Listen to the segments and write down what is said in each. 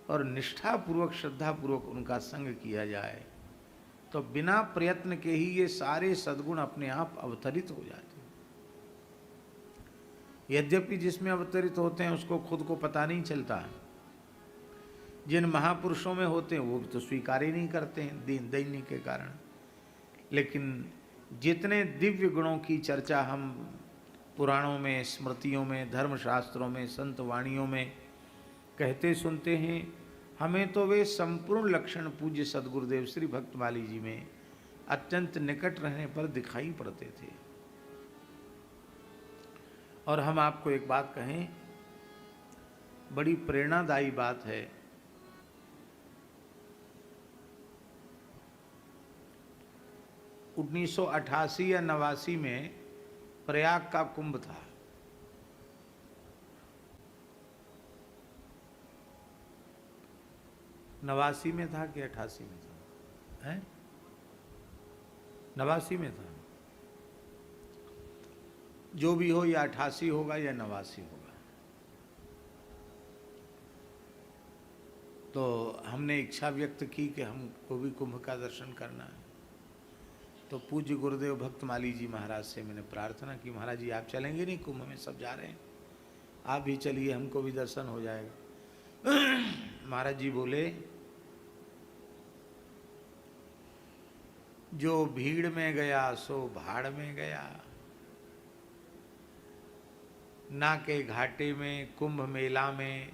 और निष्ठापूर्वक श्रद्धापूर्वक उनका संग किया जाए तो बिना प्रयत्न के ही ये सारे सद्गुण अपने आप अवतरित हो जाते हैं। यद्यपि जिसमें अवतरित होते हैं उसको खुद को पता नहीं चलता है। जिन महापुरुषों में होते हैं वो तो स्वीकार ही नहीं करते हैं दीन दैन्य के कारण। लेकिन जितने दिव्य गुणों की चर्चा हम पुराणों में, स्मृतियों में, धर्मशास्त्रों में, संत वाणियों में कहते सुनते हैं, हमें तो वे संपूर्ण लक्षण पूज्य सद्गुरुदेव श्री भक्तमाली जी में अत्यंत निकट रहने पर दिखाई पड़ते थे। और हम आपको एक बात कहें, बड़ी प्रेरणादायी बात है। उन्नीस 1988 या 89 में प्रयाग का कुंभ था। नवासी में था कि 88 में था? हैं? 89 में था। जो भी हो, या 88 होगा या 89 होगा। तो हमने इच्छा व्यक्त की कि हमको भी कुंभ का दर्शन करना है। तो पूज्य गुरुदेव भक्तमाली जी महाराज से मैंने प्रार्थना की, महाराज जी आप चलेंगे नहीं, कुंभ में सब जा रहे हैं, आप भी चलिए, हमको भी दर्शन हो जाएगा। महाराज जी बोले, जो भीड़ में गया सो भाड़ में गया, ना के घाटे में कुंभ मेला में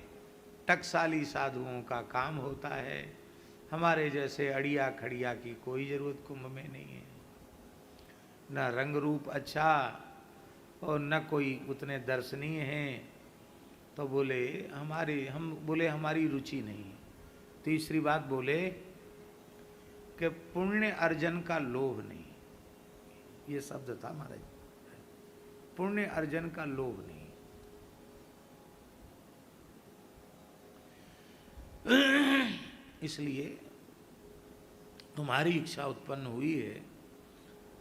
टकसाली साधुओं का काम होता है। हमारे जैसे अड़िया खड़िया की कोई ज़रूरत कुंभ में नहीं है। न रंग रूप अच्छा और न कोई उतने दर्शनीय हैं। तो बोले हमारी रुचि नहीं है। तीसरी बात बोले कि पुण्य अर्जन का लोभ नहीं, ये शब्द था महाराज, पुण्य अर्जन का लोभ नहीं। इसलिए तुम्हारी इच्छा उत्पन्न हुई है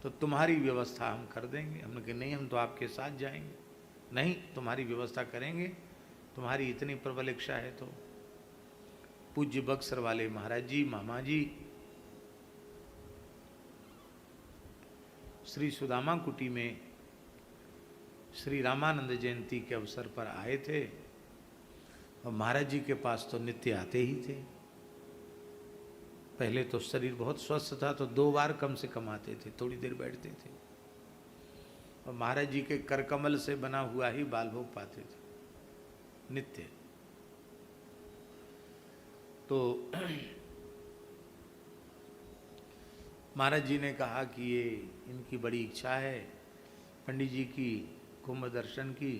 तो तुम्हारी व्यवस्था हम कर देंगे। हमने कहा नहीं, हम तो आपके साथ जाएंगे। नहीं, तुम्हारी व्यवस्था करेंगे, तुम्हारी इतनी प्रबल इच्छा है तो। पूज्य बक्सर वाले महाराज जी, मामा जी श्री सुदामा कुटी में श्री रामानंद जयंती के अवसर पर आए थे और महाराज जी के पास तो नित्य आते ही थे। पहले तो शरीर बहुत स्वस्थ था तो 2 बार कम से कम आते थे, थोड़ी देर बैठते थे और महाराज जी के करकमल से बना हुआ ही बाल भोग पाते थे नित्य। तो महाराज जी ने कहा कि ये इनकी बड़ी इच्छा है पंडित जी की कुंभ दर्शन की।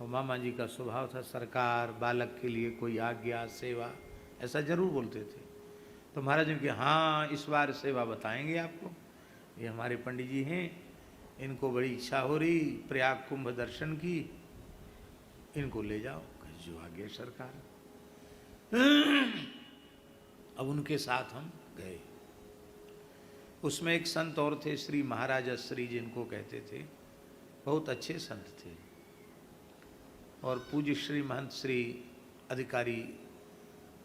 और मामा जी का स्वभाव था सरकार बालक के लिए कोई आज्ञा सेवा ऐसा जरूर बोलते थे। तो महाराज जी ने कहा हाँ, इस बार सेवा बताएंगे आपको। ये हमारे पंडित जी हैं, इनको बड़ी इच्छा हो रही प्रयाग कुंभ दर्शन की, इनको ले जाओ। जो आज्ञा सरकार। अब उनके साथ हम गए। उसमें एक संत और थे, श्री महाराजा श्री जिनको कहते थे, बहुत अच्छे संत थे। और पूज्य श्री महंत श्री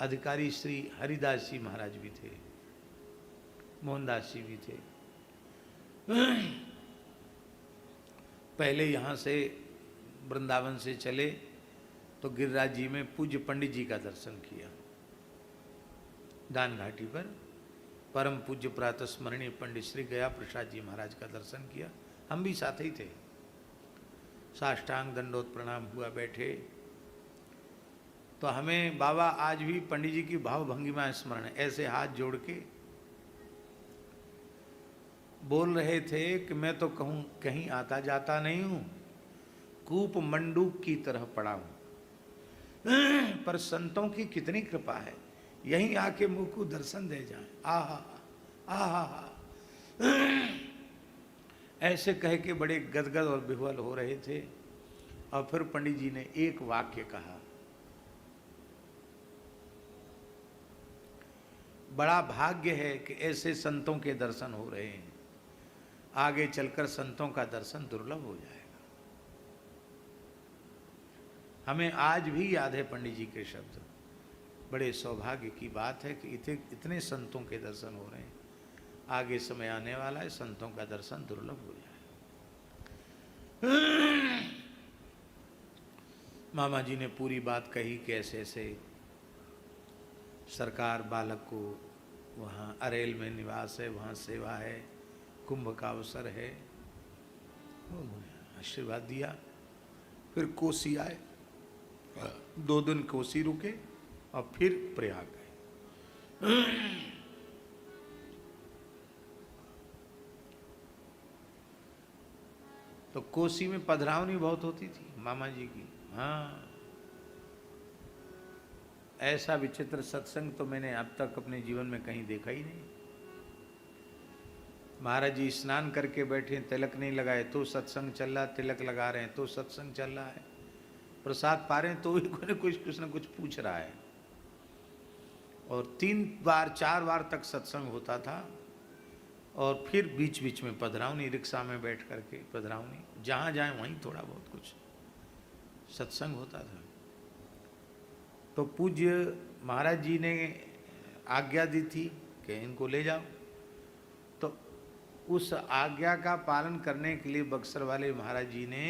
अधिकारी श्री हरिदास जी महाराज भी थे, मोहनदास जी भी थे। पहले यहाँ से वृंदावन से चले तो गिरिराज जी में पूज्य पंडित जी का दर्शन किया। दान घाटी पर परम पूज्य प्रातः स्मरणीय पंडित श्री गया प्रसाद जी महाराज का दर्शन किया। हम भी साथ ही थे। साष्टांग दंडोत प्रणाम हुआ, बैठे। तो हमें बाबा आज भी पंडित जी की भाव भंगिमा स्मरण है। ऐसे हाथ जोड़ के बोल रहे थे कि मैं तो कहूँ कहीं आता जाता नहीं हूँ, कूप मंडूक की तरह पड़ा हूँ, पर संतों की कितनी कृपा है, यहीं आके मुँह को दर्शन दे जाए। आहा आहा, ऐसे कह के बड़े गदगद और विह्वल हो रहे थे। और फिर पंडित जी ने एक वाक्य कहा, बड़ा भाग्य है कि ऐसे संतों के दर्शन हो रहे हैं, आगे चलकर संतों का दर्शन दुर्लभ हो जाएगा। हमें आज भी याद है पंडित जी के शब्द, बड़े सौभाग्य की बात है कि इतने संतों के दर्शन हो रहे हैं। आगे समय आने वाला है, संतों का दर्शन दुर्लभ हो जाए। मामा जी ने पूरी बात कही कि ऐसे ऐसे सरकार बालक को वहाँ अरेल में निवास है, वहाँ सेवा है, कुंभ का अवसर है, आशीर्वाद दिया। फिर कोसी आए, 2 दिन कोसी रुके और फिर प्रयाग गए। तो कोसी में पधरावनी बहुत होती थी मामा जी की। हाँ, ऐसा विचित्र सत्संग तो मैंने अब तक अपने जीवन में कहीं देखा ही नहीं। महाराज जी स्नान करके बैठे, तिलक नहीं लगाए तो सत्संग चल रहा, तिलक लगा रहे हैं तो सत्संग चल रहा है, प्रसाद पा रहे हैं तो भी कोई कुछ न कुछ पूछ रहा है। और 3 बार 4 बार तक सत्संग होता था। और फिर बीच बीच में पधरावनी, रिक्शा में बैठ करके पधरावनी, जहाँ जाए वहीं थोड़ा बहुत कुछ सत्संग होता था। तो पूज्य महाराज जी ने आज्ञा दी थी कि इनको ले जाओ। तो उस आज्ञा का पालन करने के लिए बक्सर वाले महाराज जी ने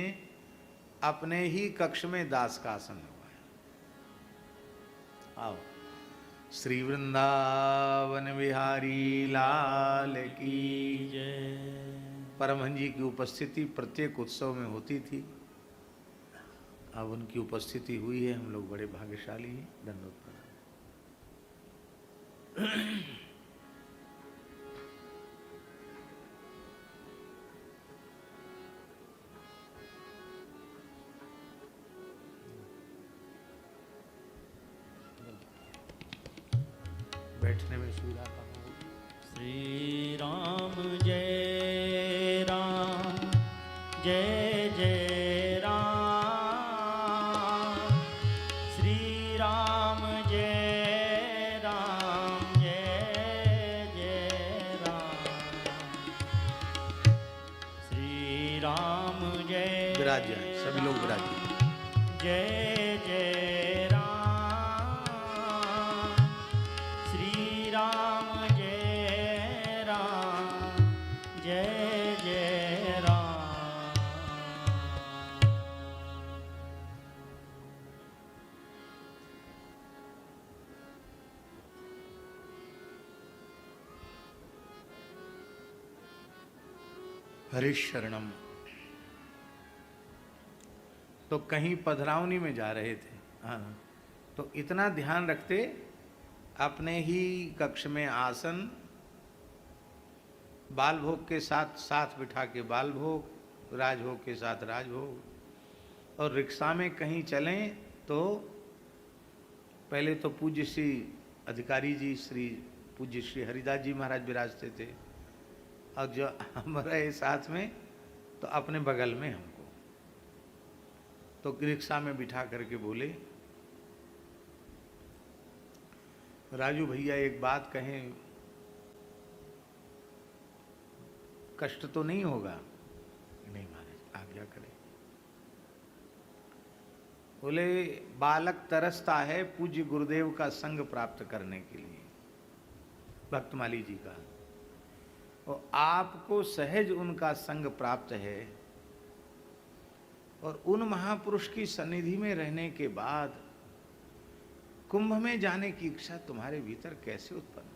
अपने ही कक्ष में दास का आसन लगवाया। आओ, श्री वृंदावन बिहारी लाल की जय। परमहंस जी की उपस्थिति प्रत्येक उत्सव में होती थी। अब उनकी उपस्थिति हुई है, हम लोग बड़े भाग्यशाली हैं। धन्यवाद। बैठने में सुविधा कम होगी। श्री राम जय राम, जय जय राम। श्री राम जय राम, जय जय राम। श्री राम जय, विराज जाए, सभी लोग विराज जाए। जय जय राम। श्री राम जय राम, जय जय राम। हरिशरणम। तो कहीं पधरावनी में जा रहे थे, हाँ, तो इतना ध्यान रखते, अपने ही कक्ष में आसन, बाल भोग के साथ साथ बिठा के बाल भोग, राजभोग के साथ राजभोग। और रिक्शा में कहीं चलें तो पहले तो पूज्य श्री अधिकारी जी, श्री पूज्य श्री हरिदास जी महाराज विराजते थे, और जो हमारे साथ में तो अपने बगल में हमको। तो रिक्शा में बिठा करके बोले, राजू भैया एक बात कहें, कष्ट तो नहीं होगा? नहीं महाराज, आज्ञा करें। बोले, बालक तरसता है पूज्य गुरुदेव का संग प्राप्त करने के लिए, भक्तमाली जी का, और आपको सहज उनका संग प्राप्त है, और उन महापुरुष की सन्निधि में रहने के बाद कुंभ में जाने की इच्छा तुम्हारे भीतर कैसे उत्पन्न?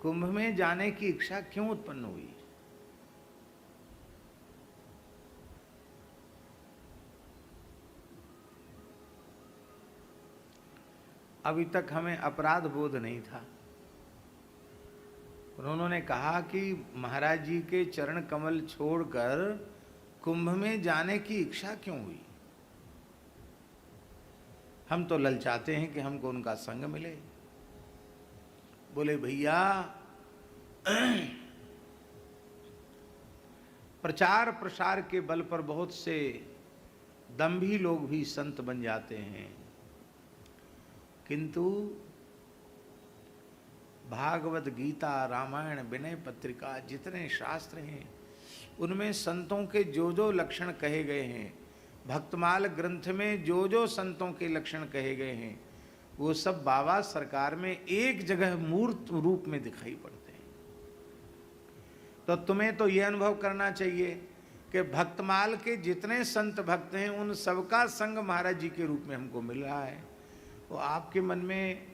कुंभ में जाने की इच्छा क्यों उत्पन्न हुई? अभी तक हमें अपराध बोध नहीं था। उन्होंने कहा कि महाराज जी के चरण कमल छोड़कर कुंभ में जाने की इच्छा क्यों हुई? हम तो ललचाते हैं कि हमको उनका संग मिले। बोले, भैया प्रचार प्रसार के बल पर बहुत से दंभी लोग भी संत बन जाते हैं, किंतु भागवत गीता, रामायण, विनय पत्रिका, जितने शास्त्र हैं उनमें संतों के जो जो लक्षण कहे गए हैं भक्तमाल ग्रंथ में जो जो संतों के लक्षण कहे गए हैं वो सब बाबा सरकार में एक जगह मूर्त रूप में दिखाई पड़ते हैं। तो तुम्हें तो यह अनुभव करना चाहिए कि भक्तमाल के जितने संत भक्त हैं उन सबका संग महाराज जी के रूप में हमको मिल रहा है। तो आपके मन में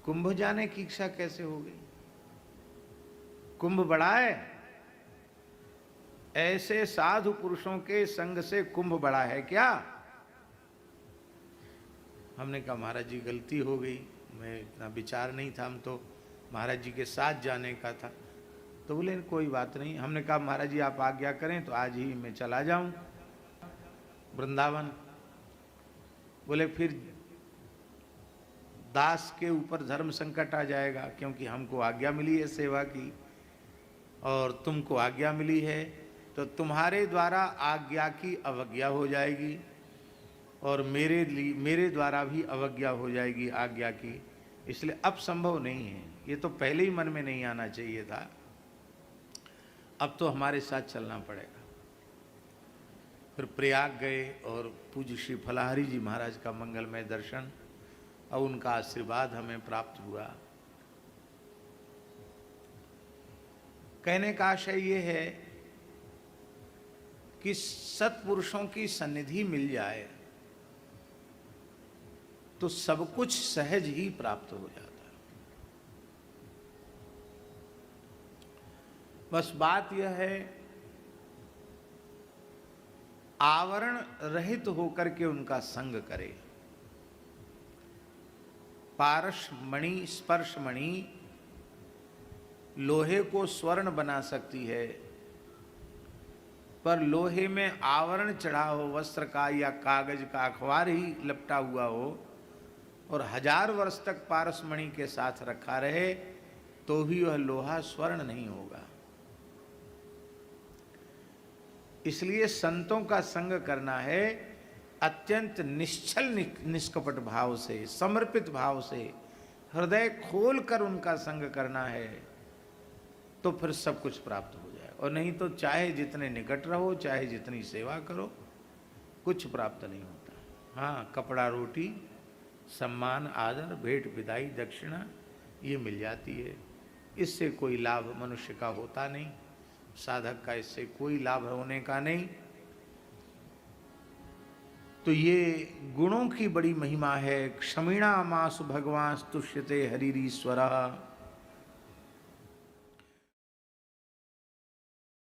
कुंभ जाने की इच्छा कैसे हो गई? कुंभ बड़ा है? ऐसे साधु पुरुषों के संग से कुंभ बड़ा है क्या? हमने कहा महाराज जी गलती हो गई, मैं इतना विचार नहीं था, हम तो महाराज जी के साथ जाने का था। तो बोले कोई बात नहीं। हमने कहा महाराज जी आप आज्ञा करें तो आज ही मैं चला जाऊं वृंदावन। बोले फिर दास के ऊपर धर्म संकट आ जाएगा, क्योंकि हमको आज्ञा मिली है सेवा की और तुमको आज्ञा मिली है, तो तुम्हारे द्वारा आज्ञा की अवज्ञा हो जाएगी और मेरे द्वारा भी अवज्ञा हो जाएगी आज्ञा की, इसलिए अब संभव नहीं है। ये तो पहले ही मन में नहीं आना चाहिए था, अब तो हमारे साथ चलना पड़ेगा। फिर प्रयाग गए और पूज्य श्री फलाहरी जी महाराज का मंगलमय दर्शन और उनका आशीर्वाद हमें प्राप्त हुआ। कहने का आशय ये है कि सत्पुरुषों की सन्निधि मिल जाए तो सब कुछ सहज ही प्राप्त हो जाता है। बस बात यह है आवरण रहित होकर के उनका संग करे। पारस मणि स्पर्श मणि लोहे को स्वर्ण बना सकती है, पर लोहे में आवरण चढ़ा हो वस्त्र का या कागज का अखबार ही लपटा हुआ हो और 1000 वर्ष तक पारस मणि के साथ रखा रहे तो भी वह लोहा स्वर्ण नहीं होगा। इसलिए संतों का संग करना है अत्यंत निश्चल निष्कपट भाव से, समर्पित भाव से, हृदय खोल कर उनका संग करना है, तो फिर सब कुछ प्राप्त हो जाए। और नहीं तो चाहे जितने निकट रहो, चाहे जितनी सेवा करो, कुछ प्राप्त नहीं होता। हाँ, कपड़ा रोटी, सम्मान आदर, भेंट विदाई दक्षिणा ये मिल जाती है, इससे कोई लाभ मनुष्य का होता नहीं, साधक का इससे कोई लाभ होने का नहीं। तो ये गुणों की बड़ी महिमा है। क्षमीणा मासु भगवान तुष्यते हरिरीश्वर।